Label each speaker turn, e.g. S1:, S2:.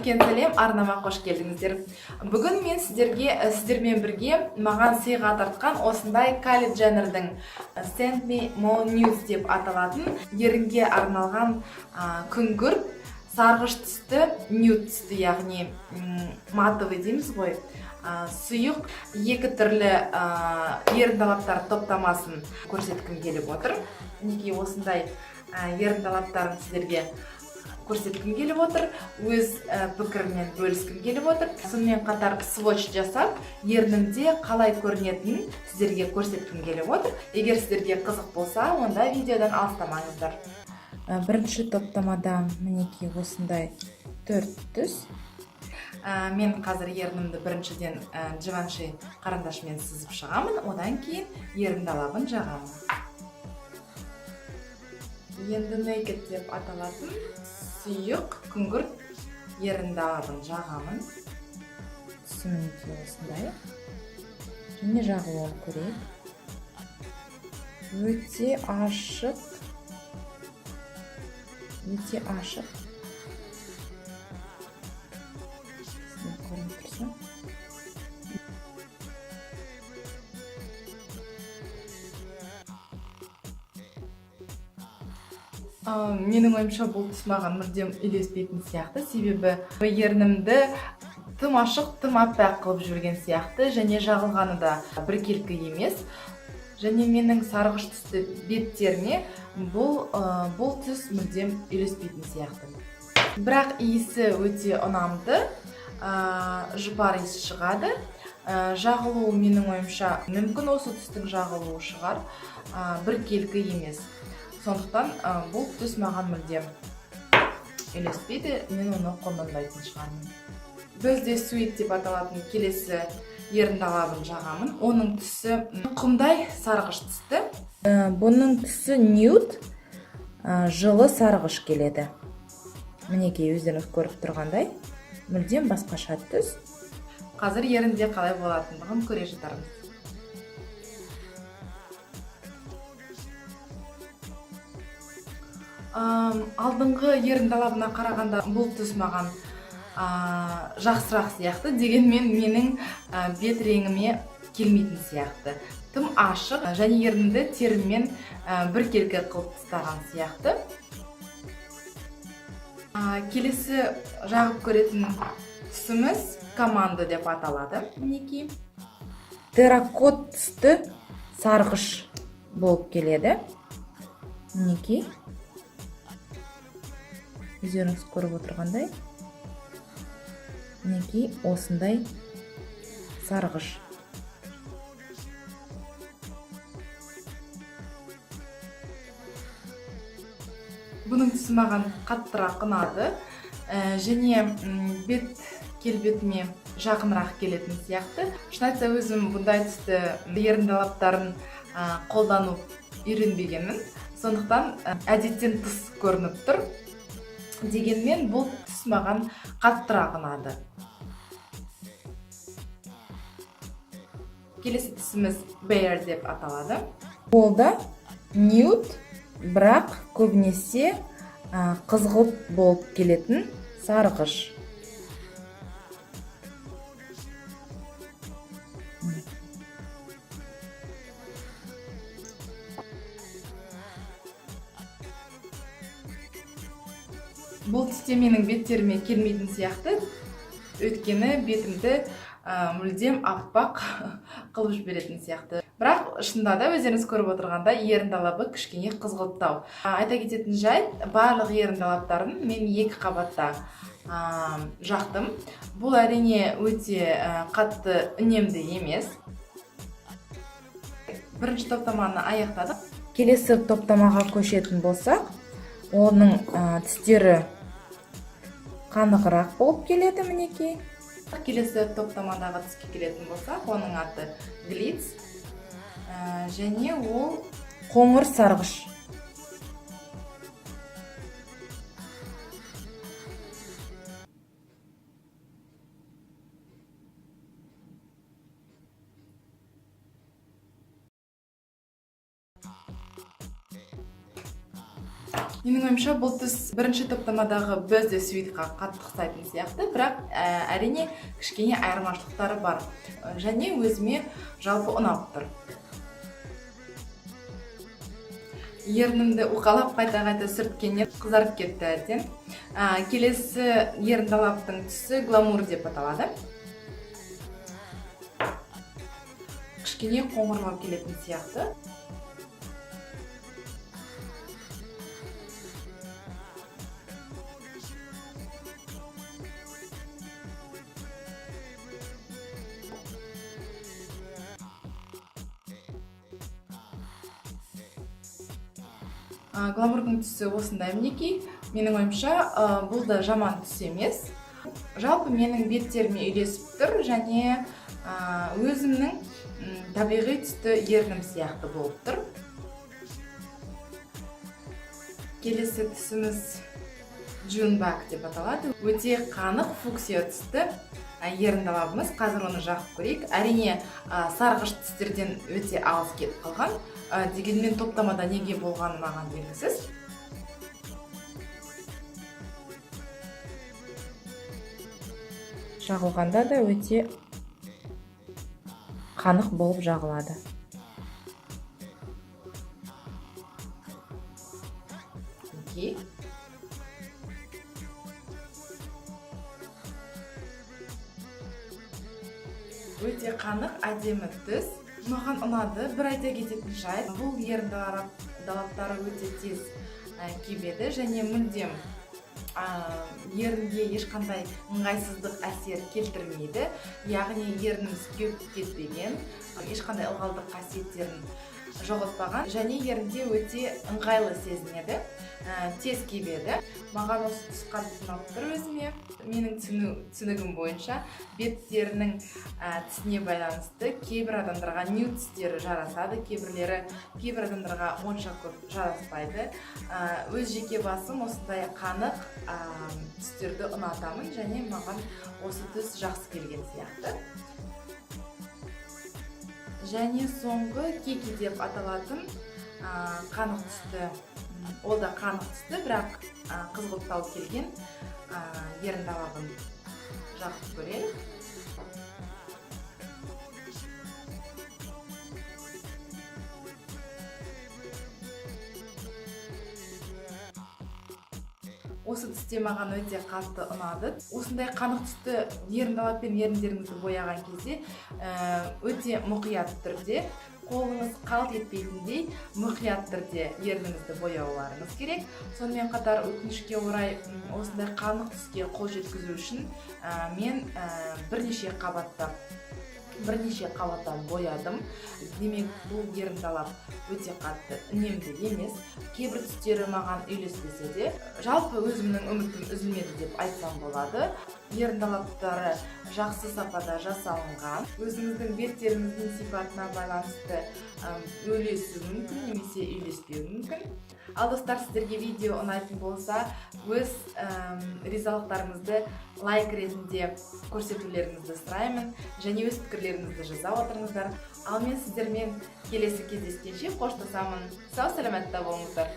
S1: Үлкен сәлем, арнама қош келдіңіздер. Бүгін мен сіздермен бірге маған сыйға тартқан осындай Kylie Jenner'дің Send Me More Nudes деп аталатын ерінге арналған күңгірт сарғыш түсті нюд түсті, яғни матовый дейміз ғой, сұйық екі түрлі ерін талаптар топтамасын көрсеткім келіп отыр. Мінекей осындай ерін талаптарын сіздерге көрсеткім келіп отыр, өз пікірмен бөліскім келіп отыр. Сонымен қатар свотч жасап, ернімде қалай көрінетінін сіздерге көрсеткім келіп отыр. Егер сіздерге қызық болса, онда видеодан алыстамаңыздар. Бірінші топтамада мінекей осындай 4 түс. Мен қазір ернімді біріншіден Givenchy қарындашымен сызып шығамын, одан кейін ерін талабын жағамын. Енді Naked деп аталатын сұйық күңгірт ерін талабын жағамын. Түсі мінекей осындай. Және жағылуын көрейік. Өте ашық. Көрініп тұрса. Менің ойымша бұл түс маған мүлдем үйлеспейтін сияқты, себебі ернімді тым ашық, тым аппақ қылып жүрген сияқты, және жағылғаны да біркелкі емес. Және менің сарғыш түсті беттеріне бұл түс мүлдем үйлеспейтін сияқты. Бірақ иісі өте ұнамды, жұпар иіс шығады. Жағылуы менің ойымша мүмкін осы түстің жағылуы шығар, біркелкі емес. Сондықтан бұл түс маған мүлдем үйлеспейді, мен оны қолданбайтын шығармын. Бізде Sweet деп аталатын келесі ерін талабын жағамын. Оның түсі құмдай сарғыш түсті. Бұның түсі nude, жылы сарғыш келеді. Мінекей өздеріңіз көріп тұрғандай, мүлдем басқаша түс. Қазір ерінде қалай болатындығын көре жатармыз. Алдыңғы ерін талабына қарағанда бұл түс маған жақсырақ сияқты, дегенмен менің бет реңіме келмейтін сияқты. Тым ашық және ерінді теріммен біркелкі қылып тастаған сияқты. Келесі жағып көретін түсіміз команда деп аталады. Мінекей терракот түсті сарғыш болып келеді. Мінекей өздеріңіз көріп отырғандай, мінекей осындай сарғыш. Бұның түсі маған қаттырақ ұнады, және бет келбетіме жақынырақ келетін сияқты. Шын айтса, өзім бұндай түсті ерін талаптарын қолдану үйренбегенмін, сондықтан әдеттен тыс көрініп тұр. Дегенмен бұл түс маған қаттырақ ұнады. Келесі түсіміз Bare деп аталады. Ол да nude, бірақ көбінесе қызғылт болып келетін сарғыш. Бұл түсте менің беттеріме келмейтін сияқты, өйткені бетімді мүлдем аппақ қылып жіберетін сияқты. Бірақ шынында да өздеріңіз көріп отырғанда ерін талабы кішкене қызғылттау. Айта кететін жайт, барлық ерін талаптарын мен 2 қабатта жақтым. Бұл әрине өте қатты үнемді емес. Бірінші топтаманы аяқтадық. Келесі топтамаға көшетін болсақ, оның түстері қанығырақ болып келеді мінекей. Келесі топтамадағы түске келетін болсақ, оның аты Glitz, және ол қоңыр сарғыш. Менің ойымша бұл түс бірінші топтамадағы біз де суитқа қатты ұқсайтын сияқты, бірақ әрине кішкене айырмашылықтары бар және өзіме жалпы ұнап тұр. Ернімді уқалап қайта-қайта сүрткеннен қызарып кетті әден. Келесі еріндалаптың түсі гламур деп аталады. Кішкене қоңырлау келетін сияқты. Гламурдың түсі осындай мінекей. Менің ойымша бұл да жаман түс емес. Жалпы менің беттеріме үйлесіп тұр және өзімнің табиғи түсті ернім сияқты болып тұр. Келесі түсіміз Junebug деп аталады. Өте қанық фуксия түсті еріндалабымыз. Қазір оны жағып көрейік. Әрине сарғыш түстерден өте алыс кетіп қалған. Дегенмен топтамада неге болғаны маған белгісіз. Жағылғанда да өте қанық болып жағылады. Өте қанық, әдемі түс. Маған ұнады. Бір айта кететін жайт, бұл еріндалаптары өте тез кебеді және мүлдем ерінге ешқандай ыңғайсыздық әсер келтірмейді. Яғни ерніміз кеуіп кетпеген, ешқандай ылғалдық қасиеттерін жоғалтпаған және ерінде өте ыңғайлы сезінеді, тез кебеді. Маған осы түс қатты ұнап тұр өзіме. Менің түсінігім бойынша беттерінің түсіне байланысты кейбір адамдарға нюд түстері жарасады, кейбір адамдарға онша көп жараспайды. Өз жеке басым осындай қанық түстерді ұнатамын және маған осы түс жақсы келген сияқты. Және соңғы кеки деп аталатын қанық түсті, ол да қанық түсті, бірақ қызғылттау келген еріндалабын жағып көрелік. Осы түсте маған өте қатты ұнады. Осындай қанық түсті еріндалаппен еріндеріңізді бояған кезде өте мұқият түрде, қолыңыз қалт етпейтіндей мұқият түрде ерніңізді бояуларыңыз керек. Сонымен қатар өкінішке орай осындай қанық түске қол жеткізу үшін мен бірнеше қабаттан боядым. Демек, бұл еріндалап өте қатты үнемді емес. Кейбір түстері маған үйлеспесе де, жалпы өзімнің үмітім үзілмеді деп айтсам болады. Еріндалаптары жақсы сапада жасалынған. Өзіңіздің беттеріңіздің сипатына байланысты үйлесуі мүмкін, немесе үйлеспеуі мүмкін. Ал достар, сіздерге видео ұнайтын болса, өз ризалықтарыңызды лайк ретінде көрсетулеріңізді сұраймын және өз пікірлеріңізді жаза отырыңыздар. Ал мен сіздермен келесі кездескенше қоштасамын. Сау саламатта болыңыздар.